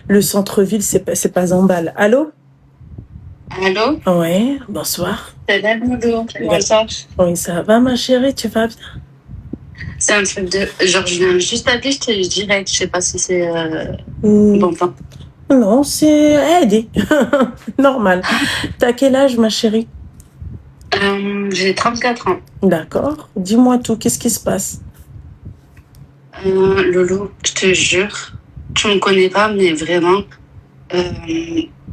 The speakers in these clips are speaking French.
Le centre-ville, c'est pas en balle. Allô? Allô? Ouais, bonsoir. C'est Naboulou. Bonsoir. Oui, ça va, ma chérie, tu vas bien? C'est un truc de. Genre, je viens juste d'appeler, je te direct. Je sais pas si c'est Hmm, bon temps. Non, c'est aidé. Normal. T'as quel âge, ma chérie? J'ai 34 ans. D'accord. Dis-moi tout, qu'est-ce qui se passe? Loulou, je te jure, tu me connais pas, mais vraiment,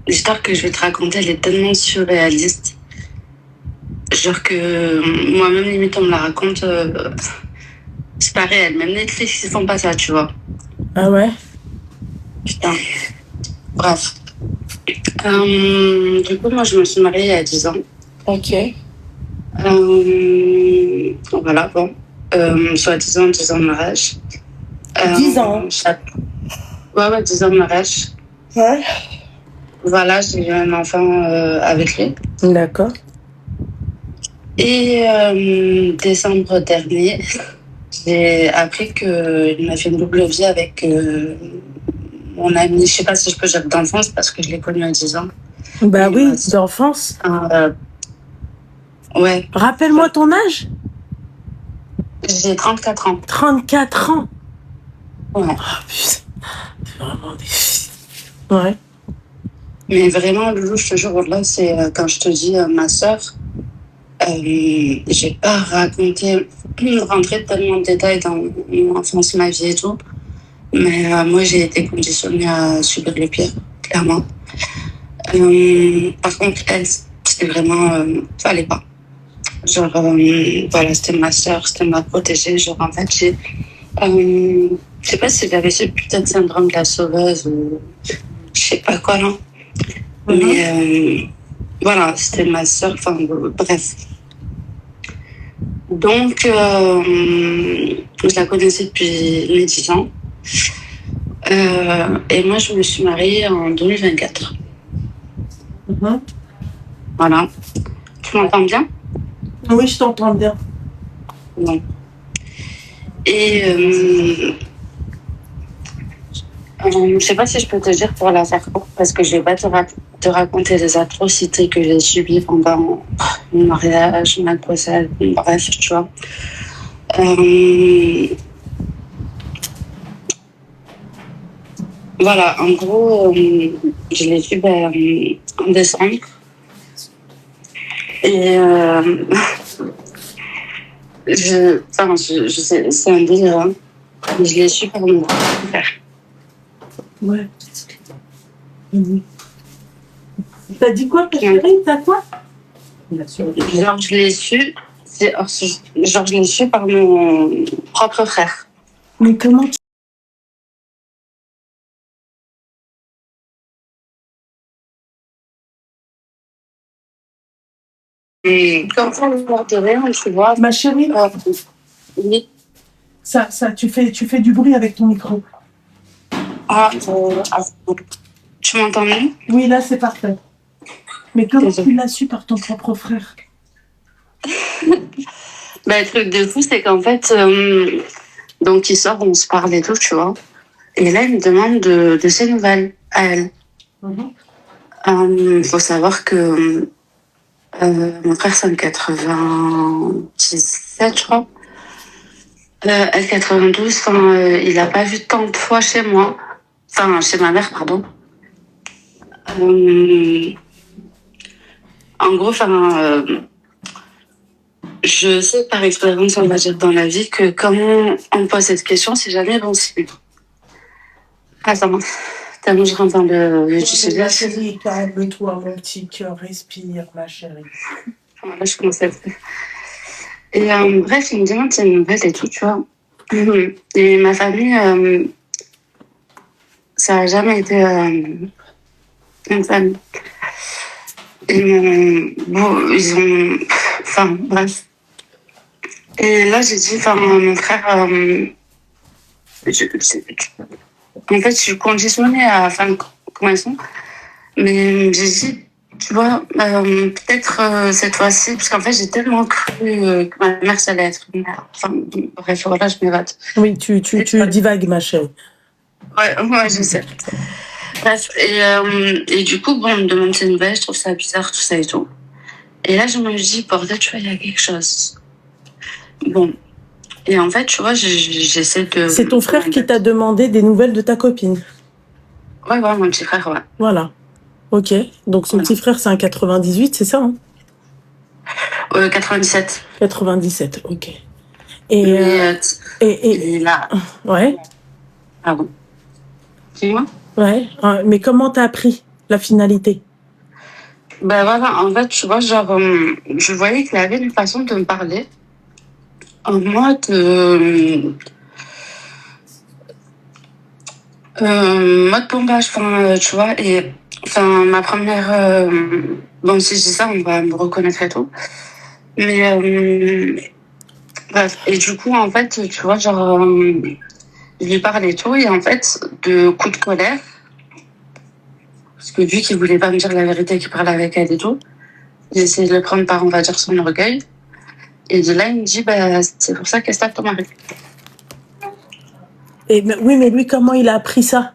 l'histoire que je vais te raconter, elle est tellement surréaliste. Genre que moi-même, limite, on me la raconte, c'est pas réel. Même Netflix, ils font pas ça, tu vois. Ah ouais? Putain. Bref. Du coup, moi, je me suis mariée il y a 10 ans. Ok. Voilà, bon. Soi-disant 10 ans de mariage. 10 ans. Ouais, 10 ans de mariage. Ouais. Voilà, j'ai eu un enfant avec lui. D'accord. Et décembre dernier, j'ai appris qu'il m'a fait une double vie avec mon ami. Je sais pas si je peux dire d'enfance parce que je l'ai connu à 10 ans. Bah oui, d'enfance. Ouais. Rappelle-moi ton âge? J'ai 34 ans. 34 ans? Ouais. Oh putain, c'est vraiment des filles. Ouais. Mais vraiment, Loulou, je te jure, là, c'est quand je te dis ma sœur, j'ai pas rentré tellement de détails dans mon enfance, ma vie et tout. Mais moi, j'ai été conditionnée à subir le pire, clairement. Par contre, elle, c'était vraiment, fallait pas. Genre, voilà, c'était ma sœur, c'était ma protégée. Genre, en fait, je sais pas si j'avais ce putain de syndrome de la sauveuse ou je sais pas quoi, là. Mais voilà, c'était ma sœur, enfin, bref. Donc, je la connaissais depuis mes 10 ans. Et moi, je me suis mariée en 2024. Voilà. Tu m'entends bien? Oui, je t'entends bien. Non. Et je sais pas si je peux te dire pour la faire courte, parce que je vais pas te raconter les atrocités que j'ai subies pendant mon mariage, ma grossesse, bref, tu vois. Voilà, en gros, je l'ai su en décembre. Et je sais, c'est un délire, hein. Je l'ai su par mon frère. Ouais. T'as dit quoi, ta chérie? T'as quoi? Genre, je l'ai su, genre, je l'ai su par mon propre frère. Mais comment tu... Comme ça, le bord de rien, tu vois. Ma chérie, Oui. ça, tu fais du bruit avec ton micro. Tu m'entends mieux? Oui, là, c'est parfait. Mais comment tu l'as su par ton propre frère? Bah, le truc de fou, c'est qu'en fait, donc il sort, on se parle et tout, tu vois. Et là, il me demande de ses nouvelles à elle. Faut savoir que mon frère, c'est en 97, je crois. Elle, 92, il a pas vu tant de fois chez moi. Enfin, chez ma mère, pardon. En gros, je sais par expérience, on va dire, dans la vie, que quand on me pose cette question, c'est jamais bon signe. Attends, tellement je rentre dans le vif du sujet. Ma chérie, calme-toi, mon petit cœur, respire, ma chérie. Là, je commence à... Et bref, il me demande ses nouvelles et tout, tu vois. Et ma famille, ça n'a jamais été une famille. Ils ont... Enfin, bref. Et là, j'ai dit, mon frère... en fait, je suis conditionnée à comment ils sont. Mais j'ai dit, tu vois, peut-être cette fois-ci, parce qu'en fait, j'ai tellement cru que ma mère, ça allait être une mère. Enfin, bref, voilà, je m'évade. Oui, tu divagues, ma chérie. Ouais, je sais. Bref, et du coup, bon, on me demande ses nouvelles, je trouve ça bizarre, tout ça et tout. Et là, je me dis, bordel, tu vois, il y a quelque chose. Bon. Et en fait, tu vois, j'essaie de... C'est ton frère qui t'a demandé des nouvelles de ta copine. Ouais, mon petit frère, ouais. Voilà. Ok. Donc son petit frère, c'est un 98, c'est ça, hein? 97. 97, ok. Et là... Ouais. Ah bon. Dis-moi. Ouais. Mais comment t'as appris la finalité? Ben voilà, en fait, tu vois, genre, je voyais qu'il avait une façon de me parler en mode... mode pompage, tu vois, et enfin, ma première. Bon, si je dis ça, on va me reconnaître et tout. Mais bref, et du coup, en fait, tu vois, genre, je lui parle et tout, et en fait, de coup de colère, parce que vu qu'il voulait pas me dire la vérité, qu'il parlait avec elle et tout, j'ai essayé de le prendre par, on va dire, son orgueil. Et de là, il me dit, bah, c'est pour ça qu'elle se tape ton mari. Oui, mais lui, comment il a appris ça?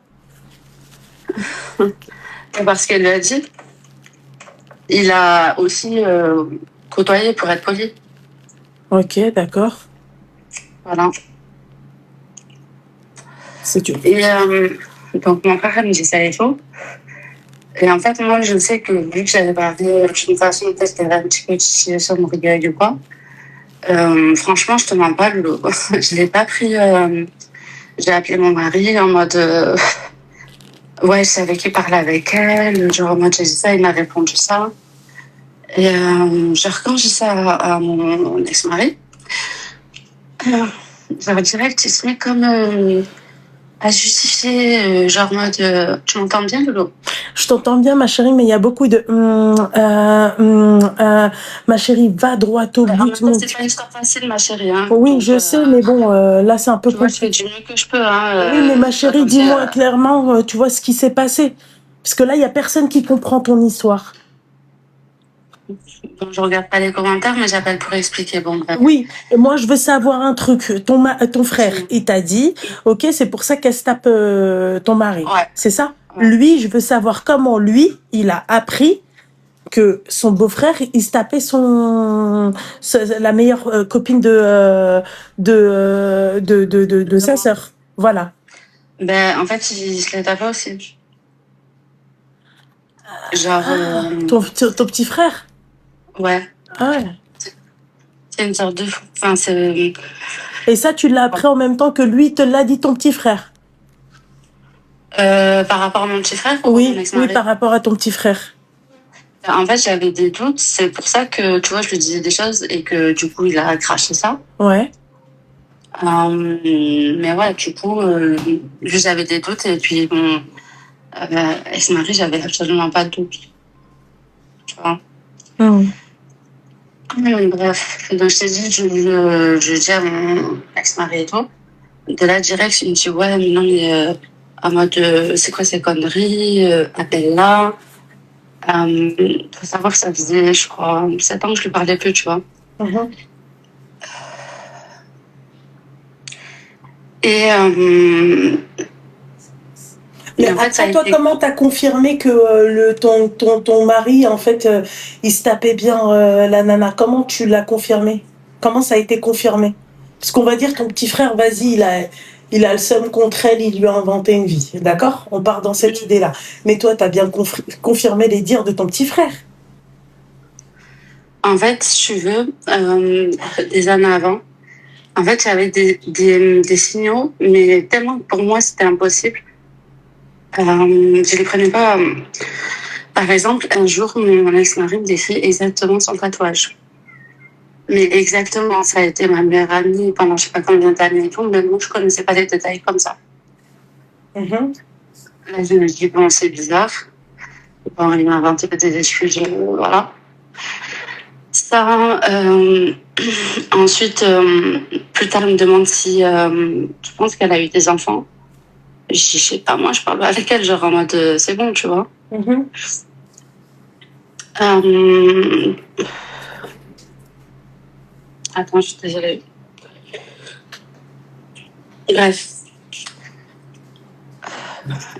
Parce qu'elle lui a dit. Il a aussi côtoyé, pour être poli. Ok, d'accord. Voilà. C'est dur. Et donc, mon frère me dit ça et tout. Et en fait, moi, je sais que vu que j'avais parlé d'une façon peut-être qu'elle avait un petit peu titillé sur mon orgueil ou quoi, franchement, je te mens pas, Lolo. Je l'ai pas pris. J'ai appelé mon mari en mode. Ouais, je savais qu'il parlait avec elle. Genre, en mode, j'ai dit ça, il m'a répondu ça. Et genre, quand j'ai dit ça à mon ex-mari, genre, direct, il se met comme. À justifier, genre mode. Tu m'entends bien, Lolo? Je t'entends bien, ma chérie, mais il y a beaucoup de. Ma chérie, va droit au but. C'est pas une histoire facile, ma chérie. Hein. Oui, donc, je sais, mais bon, là, c'est un peu compliqué. Je fais du mieux que je peux. Hein, oui, mais ma chérie, dis-moi clairement, tu vois ce qui s'est passé. Parce que là, il n'y a personne qui comprend ton histoire. Bon, je regarde pas les commentaires, mais j'appelle pour expliquer. Bon, bref. Oui, et moi, je veux savoir un truc. Ton frère, il t'a dit, ok, c'est pour ça qu'elle se tape ton mari. Ouais. C'est ça? Ouais. Lui, je veux savoir comment lui, il a appris que son beau-frère, il se tapait la meilleure copine de sa sœur. Voilà. Ben, en fait, il se l'est tapé aussi. Genre. Ton petit frère? Ouais. Ah ouais. C'est une sorte de. Enfin, c'est. Et ça, tu l'as appris en même temps que lui te l'a dit, ton petit frère? Par rapport à mon petit frère? Oui, par rapport à ton petit frère. En fait, j'avais des doutes. C'est pour ça que, tu vois, je lui disais des choses et que, du coup, il a craché ça. Ouais. Mais ouais, du coup, j'avais des doutes et puis mon ex-mari, j'avais absolument pas de doute. Tu vois. Bref, donc je t'ai dit, je dis à mon ex-mari et tout. De là, direct, il me dit, ouais, mais non, mais en mode, c'est quoi ces conneries? Appelle-la. Faut savoir que ça faisait, je crois, 7 ans que je lui parlais plus, tu vois. Et mais en fait, toi, comment t'as confirmé que ton mari, en fait, il se tapait bien la nana? Comment tu l'as confirmé? Comment ça a été confirmé? Parce qu'on va dire ton petit frère, vas-y, il a le seum contre elle, il lui a inventé une vie. D'accord? On part dans cette idée-là. Mais toi, t'as bien confirmé les dires de ton petit frère. En fait, si tu veux, des années avant, en fait, j'avais des signaux, mais tellement que pour moi, c'était impossible. Je les prenais pas. Par exemple, un jour, mon ex-mari me décrit exactement son tatouage. Mais exactement, ça a été ma meilleure amie pendant je sais pas combien d'années et tout, mais moi, je connaissais pas les détails comme ça. Là, je me dis, bon, c'est bizarre. Bon, il m'a inventé des excuses, voilà. Ça, ensuite, plus tard, il me demande si je pense qu'elle a eu des enfants. Je dis, je sais pas, moi, je parle avec elle, genre en mode, c'est bon, tu vois. Attends, je suis désolée. Bref.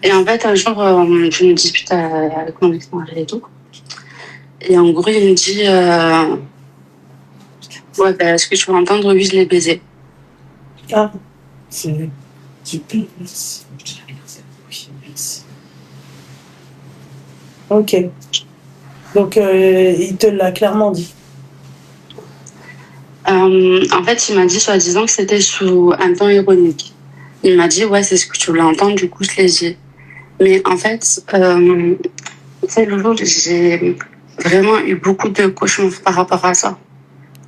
Et en fait, un jour, je me dispute avec mon ex-mari et tout. Et en gros, il me dit ouais, ben, est-ce que tu veux entendre? Oui, je l'ai baisé. Ah, c'est super, merci. Oui, merci. Ok. Donc, il te l'a clairement dit. En fait, il m'a dit soi-disant que c'était sous un ton ironique. Il m'a dit ouais, c'est ce que tu voulais entendre, du coup, je l'ai dit. Mais en fait, c'est le jour, j'ai vraiment eu beaucoup de cauchemars par rapport à ça.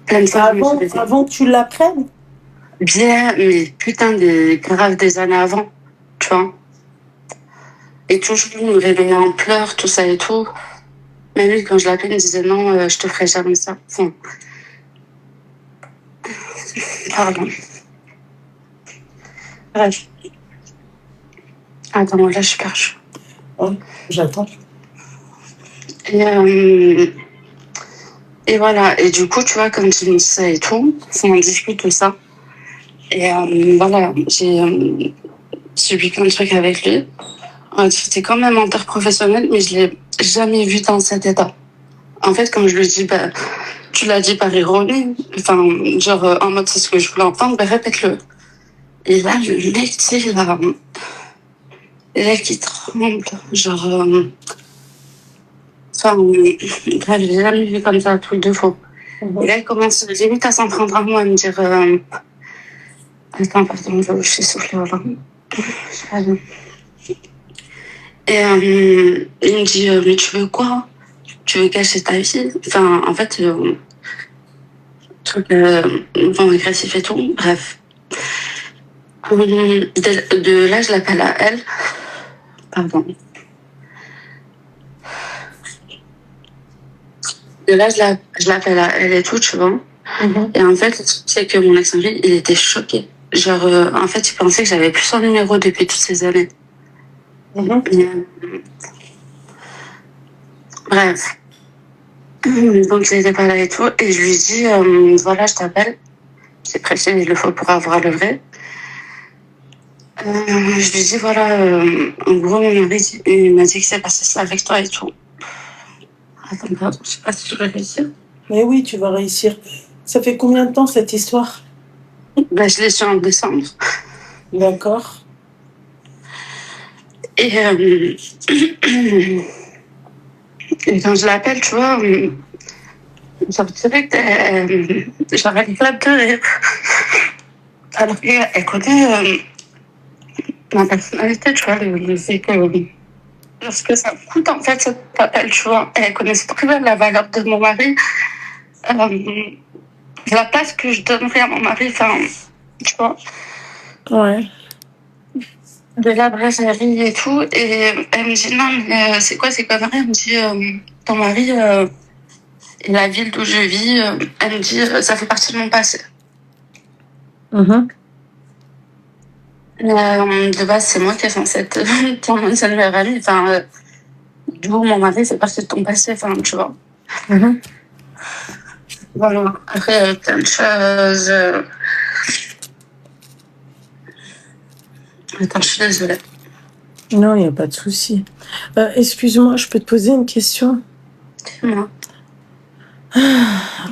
Plein de fois, je me suis réveillée. Avant que tu l'apprennes? Bien, mais putain, grave des années avant, tu vois. Et toujours me réveiller en pleurs, tout ça et tout. Mais lui, quand je l'appelais, il me disait non, je te ferai jamais ça. Enfin, pardon. Bref. Attends, là, je suis perdue. Oh, j'attends. Et voilà. Et du coup, tu vois, comme tu me dis ça et tout, on discute de ça. Et voilà, j'ai subi plein de trucs avec lui. C'était quand même interprofessionnel, mais je l'ai jamais vu dans cet état. En fait, comme je lui dis, bah, tu l'as dit par ironie, enfin, genre en mode c'est ce que je voulais entendre, bah, répète-le. Et là, le mec, tu sais, là, qui tremble, genre, enfin, bref, j'ai jamais vu comme ça, un truc de faux. Et là, il commence limite à s'en prendre à moi, à me dire, attends, pardon, je suis soufflée, voilà. Et il me dit, mais tu veux quoi? Tu veux cacher ta vie? Enfin, en fait, truc agressif et tout, bref. De là, je l'appelle à elle. Pardon. De là, je l'appelle à elle et tout, tu vois. Et en fait, c'est que mon ex-mari, il était choqué. Genre, en fait, il pensait que j'avais plus son numéro depuis toutes ces années. Et, bref. Donc, il était pas là et tout. Et je lui dis, voilà, je t'appelle. J'ai prêché, il le faut pour avoir le vrai. Je lui dis, voilà, en gros, mon mari, il m'a dit que c'est passé ça avec toi et tout. Attends, pardon, je sais pas si je vais réussir. Mais oui, tu vas réussir. Ça fait combien de temps cette histoire? Ben, je l'ai su en décembre. D'accord. Et quand je l'appelle, tu vois, genre direct, genre elle éclate de rire. Alors qu'elle connaît ma personnalité, tu vois, le fait que lorsque ça me coûte, en fait, cet appel, tu vois, elle connaissait très bien la valeur de mon mari, la place que je donnerais à mon mari, enfin, tu vois. Ouais. De la brasserie et tout, et elle me dit, non, mais c'est quoi ces conneries? Elle me dit, ton mari, et la ville d'où je vis, elle me dit, ça fait partie de mon passé. De base, c'est moi qui est censée être ton ancienne meilleure amie. Enfin, d'où mon mari fait partie de ton passé, enfin, tu vois. Voilà. Après, il y a plein de choses. Attends, je suis désolée. Non, il n'y a pas de souci. Excuse-moi, je peux te poser une question? Moi.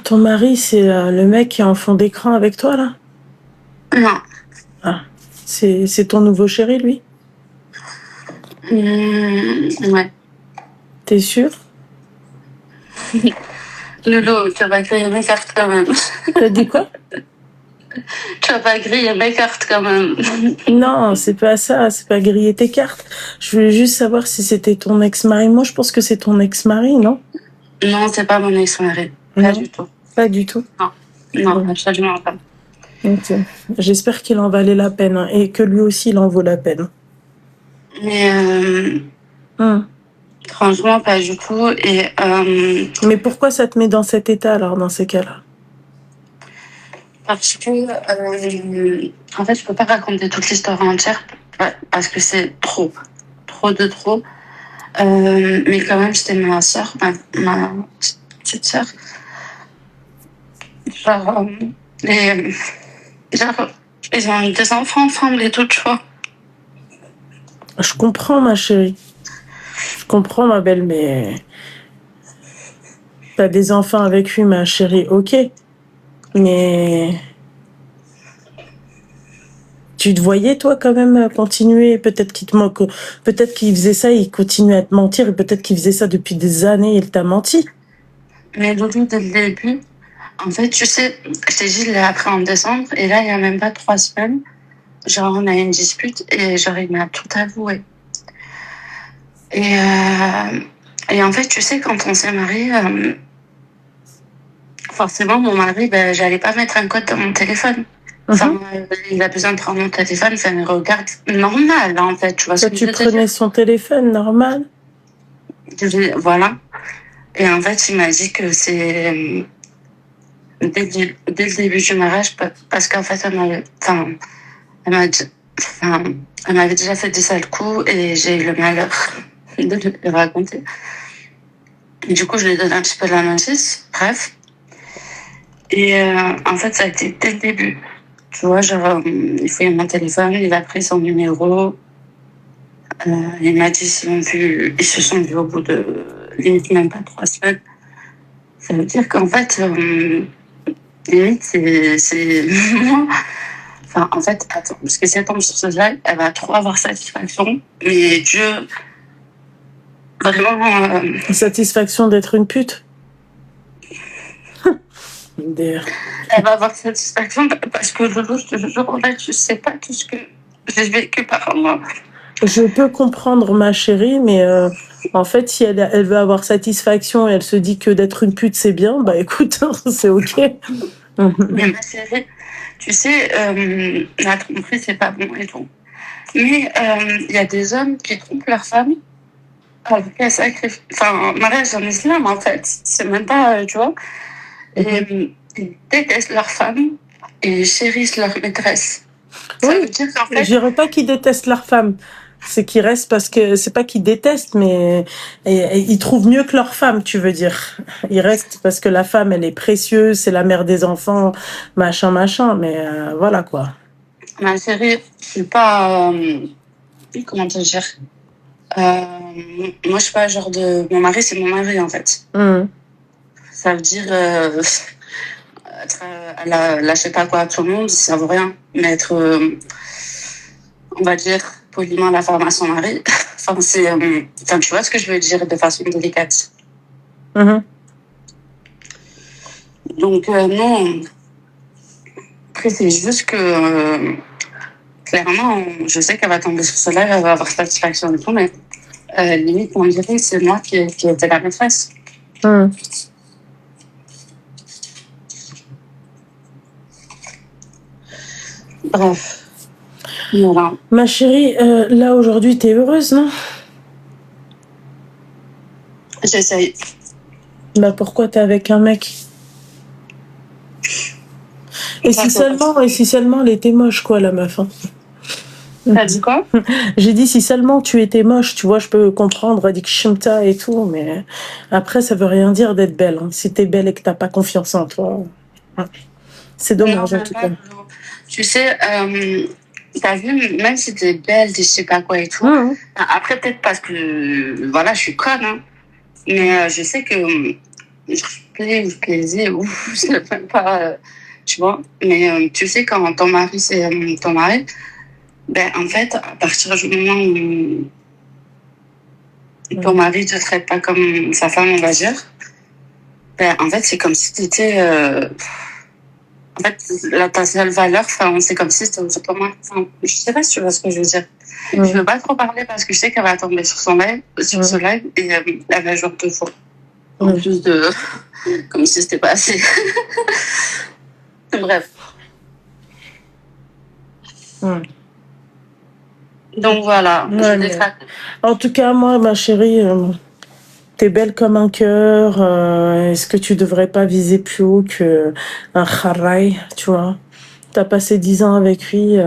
Ton mari, c'est le mec qui est en fond d'écran avec toi, là? Non. Ah, c'est ton nouveau chéri, lui? Ouais. T'es sûr? Lolo, tu vas pas griller mes cartes quand même. T'as dit quoi? Tu vas pas griller mes cartes quand même. Non, c'est pas ça, c'est pas griller tes cartes. Je voulais juste savoir si c'était ton ex-mari. Moi, je pense que c'est ton ex-mari, non? Non, c'est pas mon ex-mari. Pas du tout. Pas du tout? Non, absolument pas. Ok. J'espère qu'il en valait la peine, hein, et que lui aussi, il en vaut la peine. Mais franchement, pas du tout. Et, mais pourquoi ça te met dans cet état, alors, dans ces cas-là? Parce que, en fait, je peux pas raconter toute l'histoire entière parce que c'est trop de trop. Mais quand même, c'était ma soeur, ma petite soeur. Genre, genre, ils ont des enfants ensemble et tout, tu vois. Je comprends, ma chérie. Je comprends, ma belle, mais t'as des enfants avec lui, ma chérie, ok. Mais tu te voyais, toi, quand même, continuer. Peut-être qu'il te manque, peut-être qu'il faisait ça, il continuait à te mentir, et peut-être qu'il faisait ça depuis des années, il t'a menti. Mais Doudou, dès le début, en fait, tu sais, je t'ai dit, je l'ai appris en décembre, et là, il y a même pas 3 semaines, genre, on a eu une dispute, et genre, il m'a tout avoué. Et en fait, tu sais, quand on s'est mariés, forcément, mon mari, ben, j'allais pas mettre un code dans mon téléphone. Enfin, il a besoin de prendre mon téléphone, ça me regarde normal, en fait, tu vois ce Toi, que je tu veux te prenais dire. son téléphone, normal. Voilà. Et en fait, il m'a dit que c'est dès le début du mariage, parce qu'en fait, elle m'a dit- enfin, elle m'avait déjà fait des sales coups et j'ai eu le malheur de le raconter. Et du coup, je lui ai donné un petit peu de la notice, bref. Et en fait, ça a été dès le début. Tu vois, genre, il fouillait mon téléphone, il a pris son numéro. Il m'a dit ils se sont vus au bout de limite même pas 3 semaines. Ça veut dire qu'en fait, limite, c'est moi. Enfin, en fait, attends, parce que si elle tombe sur ce live, elle va trop avoir satisfaction. Mais Dieu, vraiment. Satisfaction d'être une pute. Elle va avoir satisfaction parce que je te jure, en fait, je sais pas tout ce que j'ai vécu par moi. Je peux comprendre, ma chérie, mais en fait, si elle veut avoir satisfaction et elle se dit que d'être une pute, c'est bien, bah écoute, c'est ok. Mais ma chérie, tu sais, la tromperie, c'est pas bon et tout. Mais il y a des hommes qui trompent leur femme avec un sacrifice. Enfin, mariage en islam, en fait. C'est même pas, tu vois. Et ils détestent leur femme et ils chérissent leur maîtresse. Ça Oui, veut dire qu'en je fait. dirais pas qu'ils détestent leur femme. C'est qu'ils restent parce que c'est pas qu'ils détestent, mais ils trouvent mieux que leur femme, tu veux dire. Ils restent parce que la femme, elle est précieuse, c'est la mère des enfants, machin, machin. Mais voilà quoi. Ma chérie, je suis pas. Comment te dire moi, je suis pas genre de. Mon mari, c'est mon mari, en fait. Ça veut dire. Lâcher pas quoi à tout le monde, ça vaut rien. Mais être, on va dire, poliment la femme à son mari, enfin, tu vois ce que je veux dire de façon délicate. Donc, non. Après, c'est juste que, clairement, je sais qu'elle va tomber sur ce live, elle va avoir satisfaction et tout, mais limite, on dirait que c'est moi qui étais la maîtresse. Bref. Voilà. Ma chérie, là aujourd'hui, t'es heureuse, non? J'essaye. Bah pourquoi t'es avec un mec? Et si seulement elle était moche, quoi, la meuf. Hein. T'as dit quoi? J'ai dit si seulement tu étais moche, tu vois, je peux comprendre, elle dit que chimta et tout, mais après, ça veut rien dire d'être belle. Hein. Si t'es belle et que t'as pas confiance en toi, c'est dommage en tout cas. Tu sais, t'as vu, même si t'es belle, je sais pas quoi et tout, après peut-être parce que, voilà, je suis conne, hein, mais je sais que je plais ou je plaisais, ou je sais même pas, tu vois, mais tu sais, quand ton mari, c'est ton mari, ben en fait, à partir du moment où ton mari te traite pas comme sa femme, on va dire, ben en fait, c'est comme si t'étais... En fait, ta seule valeur, c'est comme si c'était autrement. Je sais pas si tu vois ce que je veux dire. Je veux pas trop parler parce que je sais qu'elle va tomber sur ce live, et elle va jouer 2 fois. En plus de. Comme si c'était pas assez. Bref. Donc voilà. En tout cas, moi, ma chérie, t'es belle comme un cœur. Est-ce que tu devrais pas viser plus haut qu'un kharay, tu vois? T'as passé 10 ans avec lui.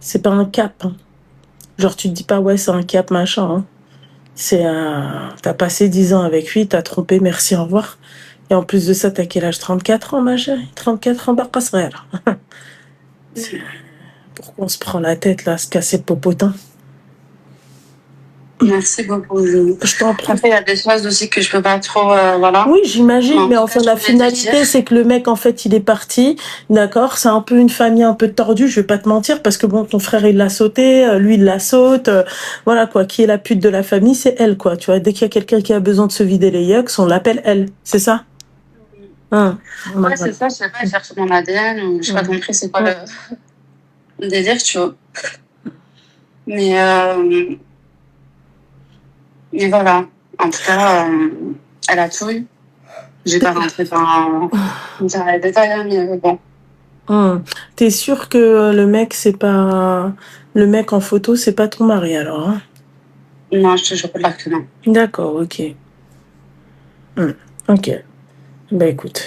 C'est pas un cap. Hein. Genre, tu te dis pas, ouais, c'est un cap, machin. Hein. T'as passé 10 ans avec lui, t'as trompé, merci, au revoir. Et en plus de ça, t'as quel âge? 34 ans, ma chérie? 34 ans, bah, passerait, là. Pourquoi on se prend la tête, là, à se casser le popotin? Merci beaucoup. Je t'en prie. Après, il y a des choses aussi que je peux pas trop, voilà. Oui, j'imagine, En mais tout enfin, cas, je la voulais te dire. finalité, c'est que le mec, en fait, il est parti, d'accord? C'est un peu une famille un peu tordue, je vais pas te mentir, parce que bon, ton frère, il l'a sauté, lui, il la saute, voilà, quoi. Qui est la pute de la famille, c'est elle, quoi. Tu vois, dès qu'il y a quelqu'un qui a besoin de se vider les yucks, on l'appelle elle, c'est ça? Hein. Ouais, c'est ça, je sais pas, elle cherche mon ADN, ou je sais pas compris c'est quoi le délire, tu vois. Mais, mais voilà. En tout cas, elle a tout eu. J'ai pas rentré dans les détails, mais bon. T'es sûr que le mec, c'est pas... Le mec en photo, c'est pas ton mari, alors, hein? Non, je te jure là que non. D'accord, ok. Ok. Ben, écoute.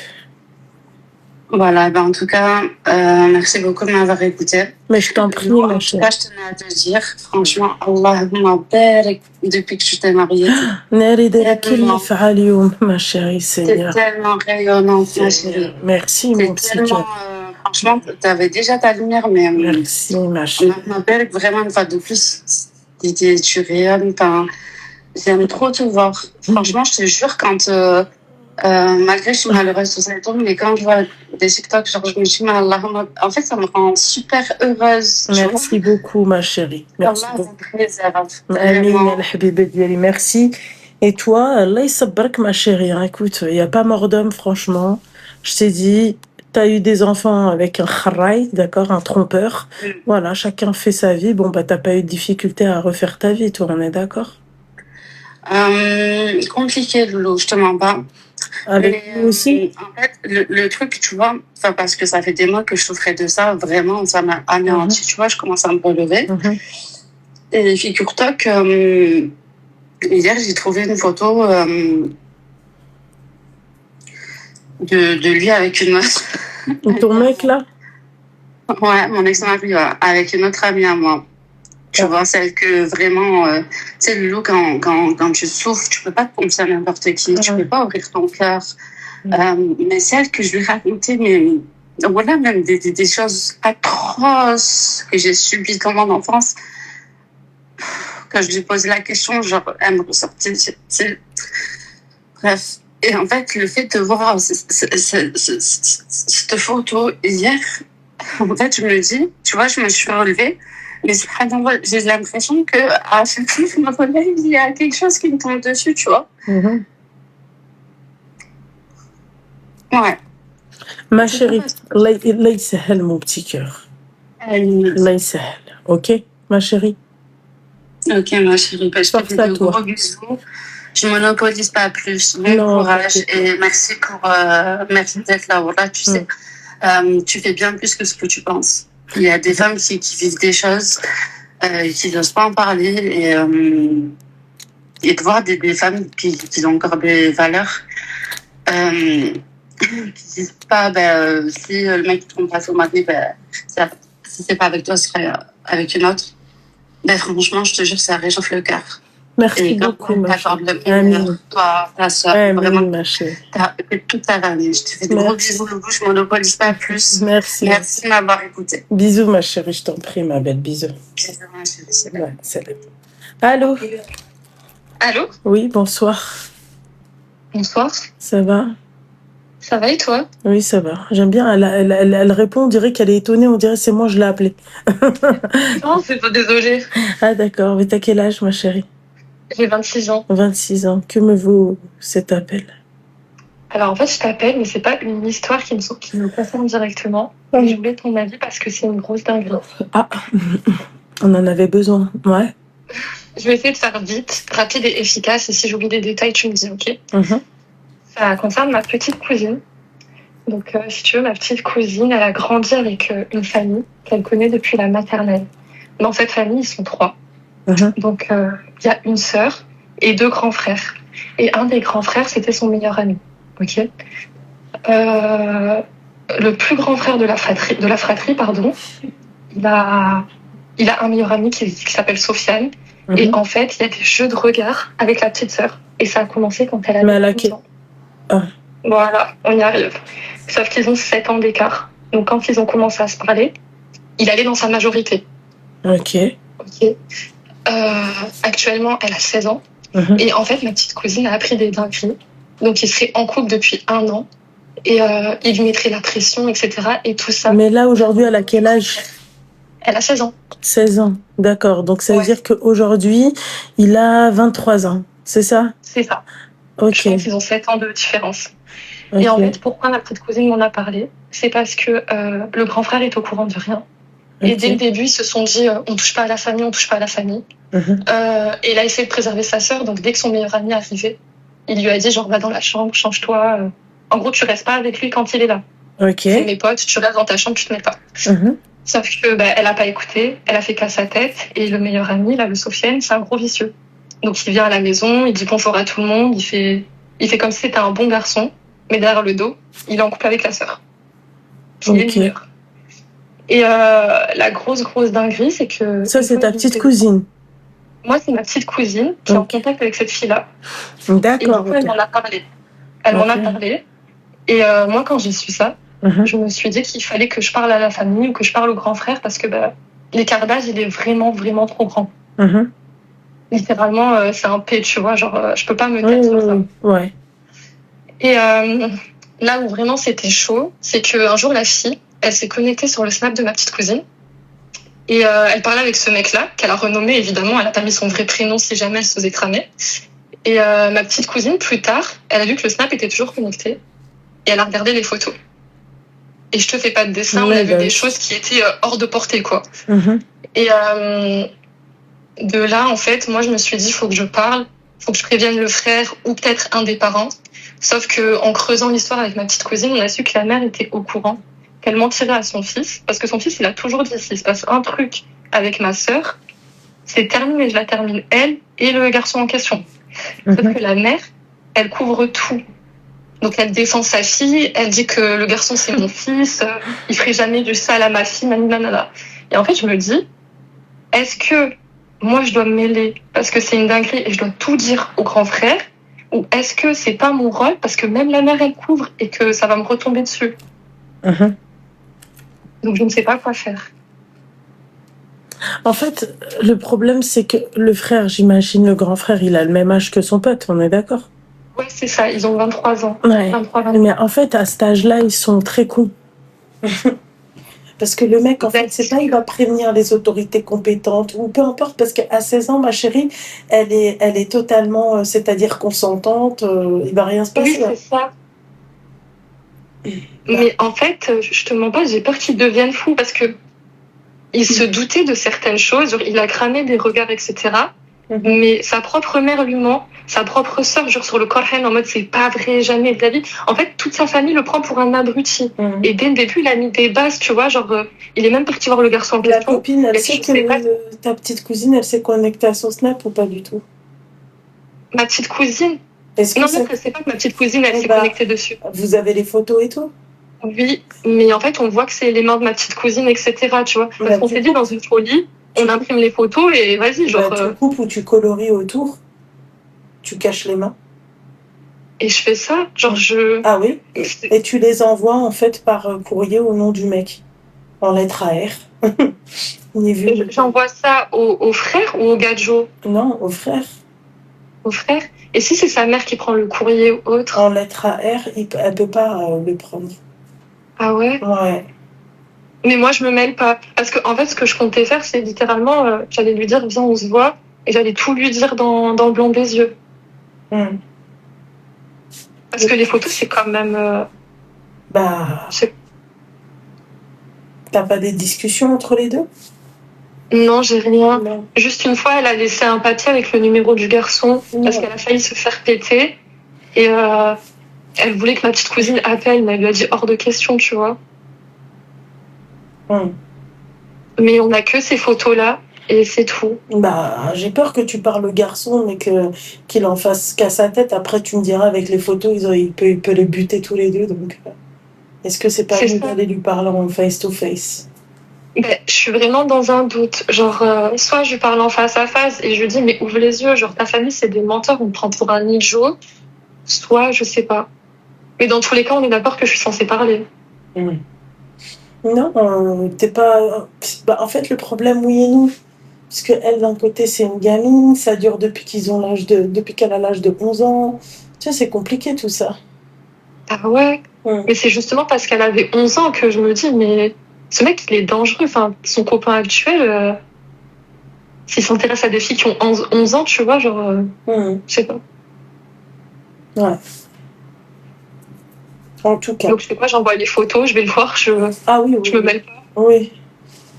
Voilà, ben en tout cas, merci beaucoup de m'avoir écouté. Mais je t'en prie, En ma tout chérie. cas, je tenais à te dire, franchement, Allahumma barik depuis que je t'ai mariée. Nari Derek اللي فعل اليوم, ma chérie, T'es Seigneur. tellement rayonnante, ma chérie. Merci, T'es mon petit tellement, cœur. franchement, t'avais déjà ta lumière, mais Merci, ma chérie. Allahumma barik, vraiment, une fois de plus, tu rayonnes. J'aime trop te voir. Franchement, je te jure, quand malgré que je suis malheureuse tout ça et tout, mais quand je vois des TikTok, genre je me dis, mais Allahumma, en fait, ça me rend super heureuse. Merci beaucoup, ma chérie. Merci Allah beaucoup. vous préserve. Amin, Vraiment. el habiba diali. Merci. Et toi, Allah ysabbrak, ma chérie. Hein. Écoute, il n'y a pas mort d'homme, franchement. Je t'ai dit, tu as eu des enfants avec un kharraï, d'accord, un trompeur. Voilà, chacun fait sa vie. Bon, bah, t'as pas eu de difficulté à refaire ta vie, toi, on est d'accord? Compliqué, Loulou, je te mens pas. Avec nous aussi? En fait, le truc, tu vois, parce que ça fait des mois que je souffrais de ça, vraiment, ça m'a anéanti, tu vois, je commence à me relever. Et figure-toi que hier, j'ai trouvé une photo de lui avec une autre. Ton mec, là? Ouais, mon ex-mari, avec une autre amie à moi. Tu vois, celle que vraiment, tu sais, Loulou, quand tu souffres, tu peux pas te confier à n'importe qui, tu peux pas ouvrir ton cœur. Mais celle que je lui racontais, mais voilà, même des choses atroces que j'ai subies dans mon enfance. Quand je lui posais la question, genre, elle me ressortait, bref. Et en fait, le fait de voir cette photo hier, en fait, je me dis, tu vois, je me suis relevée, mais j'ai l'impression que à chaque fois que je me relève, il y a quelque chose qui me tombe dessus, tu vois. Ouais. Ma chérie, Allah yسهل, mon petit cœur. Allah yسهل, ok, ma chérie? Ok, ma chérie, je te fais de gros bisous. Je monopolise pas plus. Bon courage et merci d'être là. Voilà, tu sais, tu fais bien plus que ce que tu penses. Il y a des femmes qui vivent des choses, qui n'osent pas en parler et de voir des femmes qui ont encore des valeurs, qui disent pas, si le mec trompe pas son mari, si c'est pas avec toi, ce serait avec une autre. Franchement, je te jure, ça réchauffe le cœur. Merci beaucoup, ma chérie. Toi, ta soeur, vraiment, toute ta famille. Je te fais de gros bisous, Loulou, je monopolise pas plus. Merci. Merci de m'avoir écouté. Bisous, ma chérie, je t'en prie, ma belle, bisous. Bisous, ma chérie. Ouais, salut. Allô? Allô? Oui, bonsoir. Bonsoir. Ça va? Ça va et toi? Oui, ça va. J'aime bien. Elle répond, on dirait qu'elle est étonnée, on dirait c'est moi, je l'ai appelée. Non, c'est pas désolée. Ah, d'accord. Mais t'as quel âge, ma chérie? J'ai 26 ans. 26 ans. Que me vaut cet appel? Alors, en fait, je t'appelle, mais c'est pas une histoire qui me concerne directement. Mais je voulais ton avis parce que c'est une grosse dinguerie. Ah, on en avait besoin, ouais. Je vais essayer de faire vite, rapide et efficace. Et si j'oublie des détails, tu me dis, ok? Ça concerne ma petite cousine. Donc, si tu veux, ma petite cousine, elle a grandi avec une famille qu'elle connaît depuis la maternelle. Dans cette famille, ils sont 3. Donc, il y a une sœur et 2 grands frères. Et un des grands frères, c'était son meilleur ami. Ok. Le plus grand frère de la fratrie, pardon, il a un meilleur ami qui s'appelle Sofiane. Et en fait, il y a des jeux de regard avec la petite sœur. Et ça a commencé quand elle avait 12 ans. Voilà, on y arrive. Sauf qu'ils ont 7 ans d'écart. Donc, quand ils ont commencé à se parler, il allait dans sa majorité. Ok. Actuellement, elle a 16 ans. Et en fait, ma petite cousine a appris des dingueries. Donc, ils seraient en couple depuis 1 an. Et il lui mettrait la pression, etc. Et tout ça. Mais là, aujourd'hui, elle a quel âge? Elle a 16 ans. 16 ans, d'accord. Donc, ça veut Ouais. dire qu'aujourd'hui, il a 23 ans, c'est ça? C'est ça. Ok. Je pense qu'ils ont 7 ans de différence. Ok. Et en fait, pourquoi ma petite cousine m'en a parlé? C'est parce que le grand frère est au courant de rien. Et Ok. dès le début, ils se sont dit on touche pas à la famille, on touche pas à la famille. Et il a essayé de préserver sa sœur, donc dès que son meilleur ami arrivait, il lui a dit genre va dans la chambre, change-toi. En gros, tu restes pas avec lui quand il est là. Ok. C'est mes potes, tu restes dans ta chambre, tu te mets pas. Sauf que elle a pas écouté, elle a fait qu'à sa tête, et le meilleur ami, là, le Sofiane, c'est un gros vicieux. Donc il vient à la maison, il dit bonjour à tout le monde, il fait comme si c'était un bon garçon, mais derrière le dos, il est en couple avec la sœur. Il est mineur. Et la grosse dinguerie, c'est que... Ça, c'est ta petite cousine? Moi, c'est ma petite cousine qui est en contact avec cette fille-là. D'accord. Et du coup, elle m'en a parlé. M'en a parlé. Et moi, quand j'ai su ça, je me suis dit qu'il fallait que je parle à la famille ou que je parle au grand frère parce que l'écart d'âge, il est vraiment, vraiment trop grand. Littéralement, c'est un P, tu vois. Genre, je peux pas me taire sur ça. Ouais. Et là où vraiment c'était chaud, c'est qu'un jour, la fille, elle s'est connectée sur le Snap de ma petite cousine. Et elle parlait avec ce mec-là, qu'elle a renommé, évidemment. Elle a pas mis son vrai prénom si jamais elle se faisait cramer. Et ma petite cousine, plus tard, elle a vu que le Snap était toujours connecté. Et elle a regardé les photos. Et je te fais pas de dessin, on a vu des choses qui étaient hors de portée, quoi. Et de là, en fait, moi, je me suis dit, faut que je parle, faut que je prévienne le frère ou peut-être un des parents. Sauf que en creusant l'histoire avec ma petite cousine, on a su que la mère était au courant, qu'elle mentirait à son fils, parce que son fils, il a toujours dit, s'il se passe un truc avec ma sœur, c'est terminé, je la termine, elle et le garçon en question. Sauf que la mère, elle couvre tout. Donc elle défend sa fille, elle dit que le garçon c'est mon fils, il ferait jamais du sale à ma fille, nanana. Et en fait je me dis, est-ce que moi je dois me mêler parce que c'est une dinguerie et je dois tout dire au grand frère, ou est-ce que c'est pas mon rôle parce que même la mère elle couvre et que ça va me retomber dessus. Donc je ne sais pas quoi faire. En fait, le problème c'est que le frère, j'imagine le grand frère, il a le même âge que son pote, on est d'accord? Ouais, c'est ça, ils ont 23 ans. Ouais. 23, mais en fait, à cet âge-là, ils sont très cons. Parce que le mec, en fait, c'est pas, il va prévenir les autorités compétentes, ou peu importe, parce qu'à 16 ans, ma chérie, elle est totalement, c'est-à-dire consentante, il va rien se passer. Oui, c'est ça. Mais en fait, je te mens pas, j'ai peur qu'il devienne fou, parce que il se doutait de certaines choses, genre, il a cramé des regards, etc. Mais sa propre mère lui ment, sa propre sœur jure sur le Coran en mode c'est pas vrai, jamais de la vie. En fait, toute sa famille le prend pour un abruti. Et dès le début, il a mis des bases, tu vois, genre il est même parti voir le garçon en question. La copine, elle sait que ta petite cousine, elle s'est connectée à son Snap ou pas du tout? Ma petite cousine? Est-ce Non, elle sait pas que ma petite cousine, elle s'est connectée dessus. Vous avez les photos et tout? Oui, mais en fait, on voit que c'est les mains de ma petite cousine, etc., tu vois. Parce qu'on s'est dit dans une folie, on imprime les photos et vas-y, genre... Tu coupes ou tu colories autour, tu caches les mains. Et je fais ça, genre Ah oui? Et tu les envoies en fait par courrier au nom du mec, en lettres AR. J'envoie ça au frère ou au gadjo? Non, au frère. Au frère? Et si c'est sa mère qui prend le courrier ou autre? En lettres AR, elle peut pas le prendre. Ah ouais? Ouais. Mais moi, je me mêle pas. Parce que, en fait, ce que je comptais faire, c'est littéralement, j'allais lui dire, viens, on se voit, et j'allais tout lui dire dans le blanc des yeux. Parce que les photos, c'est quand même... T'as pas des discussions entre les deux? Non, j'ai rien. Non. Juste une fois, elle a laissé un papier avec le numéro du garçon, parce qu'elle a failli se faire péter. Et elle voulait que ma petite cousine appelle, mais elle lui a dit hors de question, tu vois. Mais on n'a que ces photos-là, et c'est tout. J'ai peur que tu parles au garçon, mais qu'il en fasse qu'à sa tête. Après, tu me diras, avec les photos, il peut les buter tous les deux. Donc, est-ce que c'est pas mieux d'aller lui parler en face-to-face? Je suis vraiment dans un doute. Genre, soit je lui parle en face à face, et je lui dis, mais ouvre les yeux, genre, ta famille, c'est des menteurs, on me prend pour un idiot. Soit, je sais pas. Mais dans tous les cas, on est d'accord que je suis censée parler. Non, t'es pas... en fait, le problème, oui et non. Parce que elle, d'un côté, c'est une gamine, ça dure depuis qu'elle a l'âge de 11 ans. Tu sais, c'est compliqué tout ça. Ah ouais. Mais c'est justement parce qu'elle avait 11 ans que je me dis, mais ce mec, il est dangereux. Enfin, son copain actuel, s'il s'intéresse à des filles qui ont 11 ans, tu vois, genre, je sais pas. Ouais. En tout cas. Donc, je sais pas, j'envoie les photos, je vais le voir, Ah oui, je me mêle pas. Oui.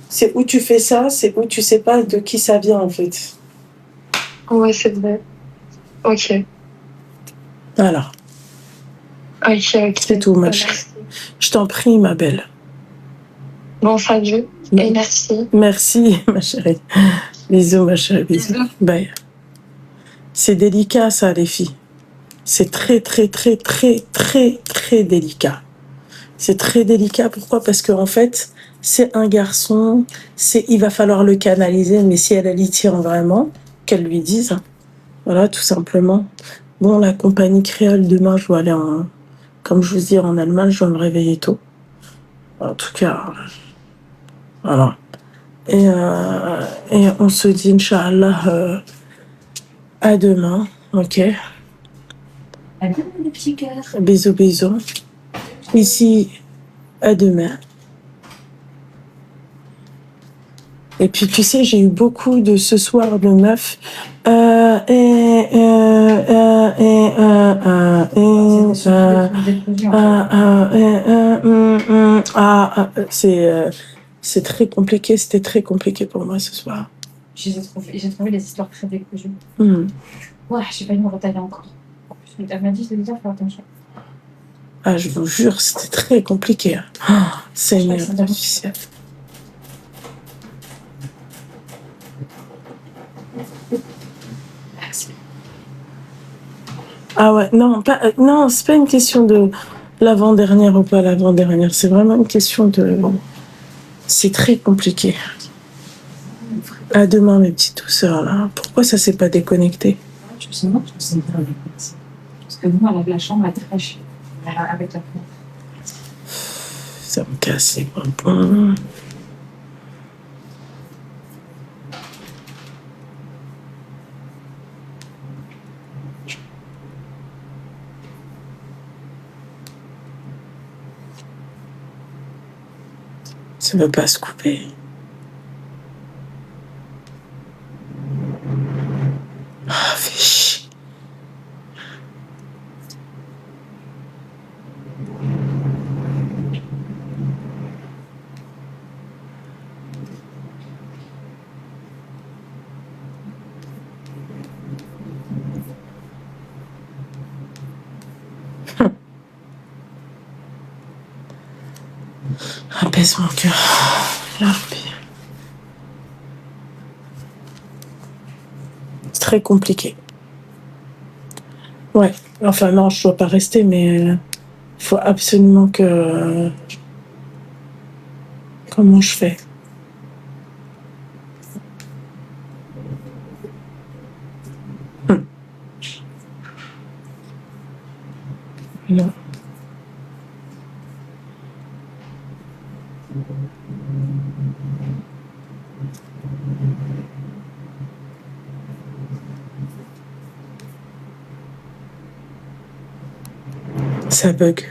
C'est où tu fais ça, c'est où tu sais pas de qui ça vient, en fait. Ouais, c'est vrai. Ok. Voilà. Ok. C'est tout, ma chérie. Je t'en prie, ma belle. Bon, salut. Et merci. Merci, ma chérie. Bisous, ma chérie. Bisous. Bye. C'est délicat, ça, les filles. C'est très, très, très, très, très, très délicat. C'est très délicat. Pourquoi? Parce qu'en fait, c'est un garçon, il va falloir le canaliser, mais si elle y tient vraiment, qu'elle lui dise. Voilà, tout simplement. Bon, la compagnie créole, demain, je dois aller comme je vous dis, en Allemagne, je dois me réveiller tôt. En tout cas, voilà. Et on se dit, Inch'Allah, à demain, ok? À demain, le petit cœur. Bisous, bisous. Ici, à demain. Et puis, tu sais, j'ai eu beaucoup de ce soir de meufs. C'est très compliqué. C'était très compliqué pour moi ce soir. J'ai trouvé les histoires très décousues. Ouais, j'ai pas eu me retailler encore. En plus, elle m'a dit de dire faire attention. Ah, je vous jure, c'était très compliqué. Oh, Seigneur, difficile. Ah ouais, non, c'est pas une question de l'avant-dernière ou pas l'avant-dernière. C'est vraiment une question de... C'est très compliqué. À demain, mes petites douceurs, là. Pourquoi ça s'est pas déconnecté? Je sais pas, je sais pas. Parce que nous, avec la chambre, elle est très chère. Avec la fenêtre. Ça me casse les bonbons. Ça ne veut pas se couper. Ah, fais chier. Apaise mon cœur. C'est très compliqué. Ouais, enfin non, je dois pas rester, mais il faut absolument que... Comment je fais? Non. Ça bug.